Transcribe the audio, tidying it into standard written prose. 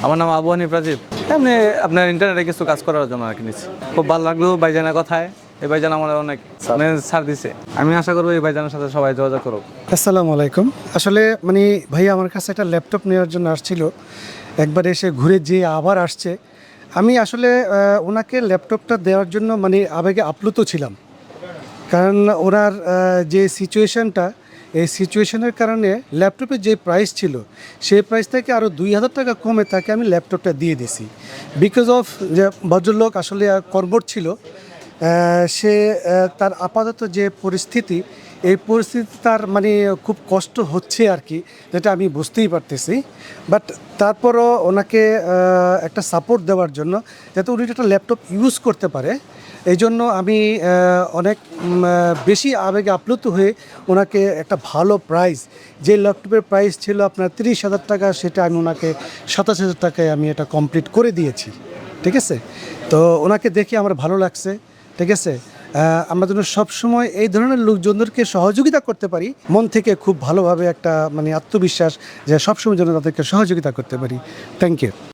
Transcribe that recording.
আমার নাম আবু হানিফ রাজীব। এমনি আপনার ইন্টারনেটে কিছু কাজ করার জন্য আর কি নিচ্ছি। খুব ভালো লাগলো ভাইজানের কথায়। এই ভাইজান আমাদের অনেক ছাড় দিছে। আমি আশা করবো এই ভাইজানের সাথে সবাই যোগাযোগ করুক। আসসালামু আলাইকুম। আসলে মানে ভাইয়া আমার কাছে একটা ল্যাপটপ নেওয়ার জন্য আসছিল, একবার এসে ঘুরে যেয়ে আবার আসছে। আমি আসলে ওনাকে ল্যাপটপটা দেওয়ার জন্য মানে আবেগে আপ্লুত ছিলাম, কারণ ওনার যে সিচুয়েশনটা, এই সিচুয়েশনের কারণে ল্যাপটপের যে প্রাইস ছিল সেই প্রাইস থেকে আরও 2,000 টাকা কমে তাকে আমি ল্যাপটপটা দিয়ে দিছি। বিকজ অফ যে ভদ্রলোক আসলে কর্মঠ ছিল, সে তার আপাতত যে পরিস্থিতি, এই পরিস্থিতি তার মানে খুব কষ্ট হচ্ছে আর কি, যেটা আমি বুঝতেই পারতেছি। বাট তারপরও ওনাকে একটা সাপোর্ট দেওয়ার জন্য, যাতে উনি একটা ল্যাপটপ ইউজ করতে পারে, এই জন্য আমি অনেক বেশি আবেগে আপ্লুত হয়ে ওনাকে একটা ভালো প্রাইস, যে ল্যাপটপের প্রাইস ছিল আপনার 30,000 টাকা, সেটা আমি ওনাকে 27,000 টাকায় আমি এটা কমপ্লিট করে দিয়েছি। ঠিক আছে, তো ওনাকে দেখে আমার ভালো লাগছে। ঠিক আছে, আমরা যেন সবসময় এই ধরনের লোকজনদেরকে সহযোগিতা করতে পারি, মন থেকে খুব ভালোভাবে একটা মানে আত্মবিশ্বাস যে সবসময় যেন তাদেরকে সহযোগিতা করতে পারি। Thank you.